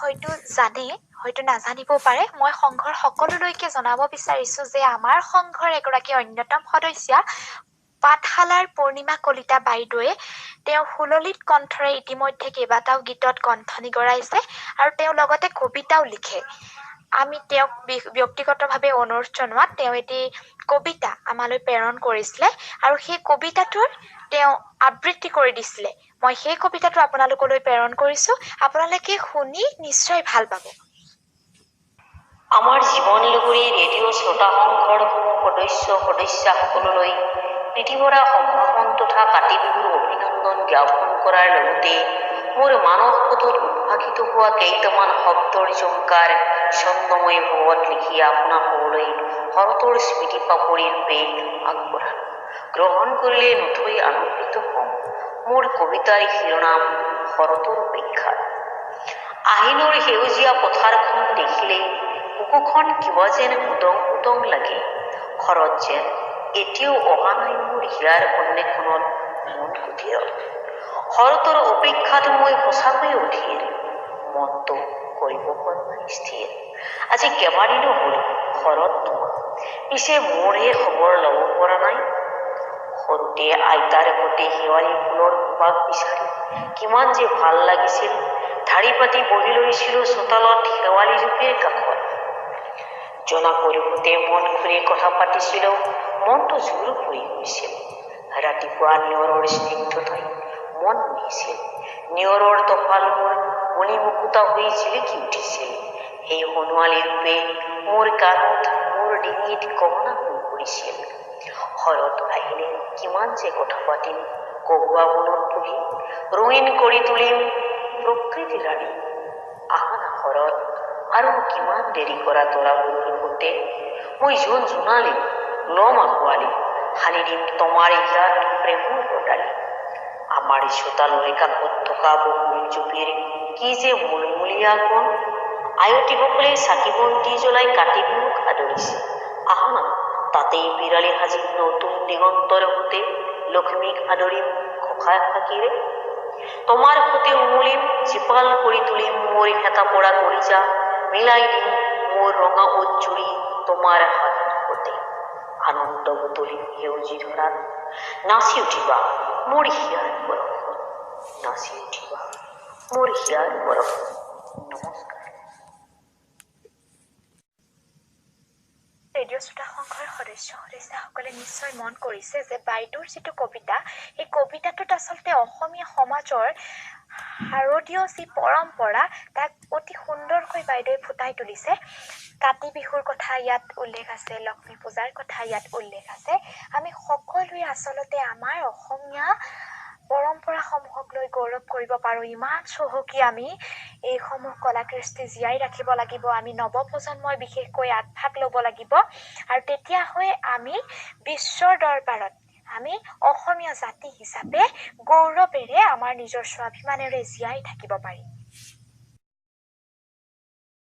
হয়তো জানে হয়তো নাজানিব পাৰে মই সংঘৰ সকলোলৈকে জনাব বিচাৰিছো যে আমাৰ সংঘৰ এগৰাকী অন্যতম সদস্যা পাঠশালাৰ পূৰ্ণিমা কলিতা বাইদেৱে তেওঁ সুললিত কণ্ঠৰে ইতিমধ্যে কেইবাটাও গীতত কণ্ঠনি গৰাইছে আৰু তেওঁ লগতে কবিতাও লিখে আমি তেওঁক ব্যক্তিগতভাৱে অনুৰোধ জনোৱাত তেওঁ এটি কবিতা আমালৈ প্ৰেৰণ কৰিছিলে আৰু সেই কবিতাটোৰ তেওঁ আবৃত্তি কৰি দিছিলে মই সেই কবিতাটো আপোনালোকলৈ প্ৰেৰণ কৰিছো আপোনালোকে শুনি নিশ্চয় ভাল পাব আমাৰ জীৱন লগৰী ৰেডিঅ' শ্ৰোতা সংঘৰ সদস্যসকললৈ পৃথিৱীৰা সম্ভাষণ তথা কাতি বিহুৰ অভিনন্দন জ্ঞাপন কৰাৰ লগতে মোৰ মানস পথত উদ্ভাসিত হোৱা কেইটামান শব্দৰ ঝংকাৰ ছন্দময় ভাৱত লিখি আপোনাসকললৈ শৰতৰ স্মৃতি পাপৰিৰ বেগ আগবঢ়াম গ্ৰহণ কৰিলে নথৈ আনন্দিত হ'ম মোৰ কবিতাৰ শিৰোনাম শৰতৰ অপেক্ষা আহিনৰ সেউজীয়া পথাৰখন দেখিলে বুকুখন কিবা যেন উদং উদং লাগে শৰৎ যেন এতিয়াও অহা নাই মোৰ হীৰাৰ অন্বেষণত মন কুটিৰত শৰতৰ অপেক্ষাত মই সঁচাকৈ অধীৰ মনটো কৰিব পৰা নাই স্থিৰ আজি কেইবাদিনো হ'ল শৰৎ নোহোৱা পিছে মোৰহে খবৰ ল'ব পৰা নাই সৰুতে আইতাৰ সৈতে শেৱালি ফুলৰ সুবাস বিচাৰি কিমান যে ভাল লাগিছিল ধাৰি পাতি বহি লৈছিলো চোতালত শেৱালি জোপীৰ কাষত জনা পৰিৱৰ্তে মন খুলি কথা পাতিছিলো মনটো জোৰ হৈ গৈছিল ৰাতিপুৱা নিয়ৰৰ স্নিগ্ধতাই মন মুহিছিল নিয়ৰৰ টোপালবোৰ মণি মুকুতা হৈ জিলিকি উঠিছিল সেই সোণোৱালী ৰূপে মোৰ কাণত মোৰ ডিঙিত গহনা হৈ পৰিছিল শৰৎ আহিলে কিমান যে কথা পাতিম কহুৱা মনত বহি ৰঙীন কৰি তুলিম প্ৰকৃতি ৰাণী আহা না শৰৎ আৰু কিমান দেৰি কৰা তৰাবোৰৰ সৈতে মই জোন জোনালি লম আঁকোৱালি সানি দিম তোমাৰ ইয়াত প্ৰেমৰ ৰদালি আমাৰ চোতালৰ কাষত থকা বকুল জুপিৰ কি যে মুলমূলীয়া কোণ আয়তীসকলে চাকি বন্তি জ্বলাই কাতি বিহুক আদৰিছে আহা না তাতেই বিৰালি সাজি নতুন দিগন্তৰ সৈতে লক্ষ্মীক আদৰিম খোখা ফাকিৰে তোমাৰ সৈতে উমলিম জীপাল কৰি তুলিম মোৰ হেতা পৰা কৰি যা মিলাই দিম মোৰ ৰঙা ওঠ জুৰি তোমাৰ হাতৰ সৈতে আনন্দ বুটলি সেউজী ধৰাত নাচি উঠিবা মোৰ হিয়াৰ বৰষুণ নাচি উঠিবা মোৰ হিয়াৰ বৰষুণ নমস্কাৰ ৰেডিঅ' শ্ৰোতা সংঘৰ সদস্যসকলে নিশ্চয় মন কৰিছে যে বাইদেউৰ যিটো কবিতা এই কবিতাটোত আচলতে অসমীয়া সমাজৰ শাৰদীয় যি পৰম্পৰা তাক অতি সুন্দৰকৈ বাইদেৱে ফুটাই তুলিছে কাতি বিহুৰ কথা ইয়াত উল্লেখ আছে লক্ষ্মী পূজাৰ কথা ইয়াত উল্লেখ আছে আমি সকলোৱে আচলতে আমাৰ অসমীয়া পৰম্পৰাসমূহক লৈ গৌৰৱ কৰিব পাৰো ইমান চহকী আমি এইসমূহ কলাকৃষ্টি জীয়াই ৰাখিব লাগিব আমি নৱপ্ৰজন্মই বিশেষকৈ আগভাগ ল'ব লাগিব আৰু তেতিয়াহৈ আমি বিশ্বৰ দৰবাৰত আমি অসমীয়া জাতি হিচাপে গৌৰৱেৰে আমাৰ নিজৰ স্বাভিমানেৰে জীয়াই থাকিব পাৰিম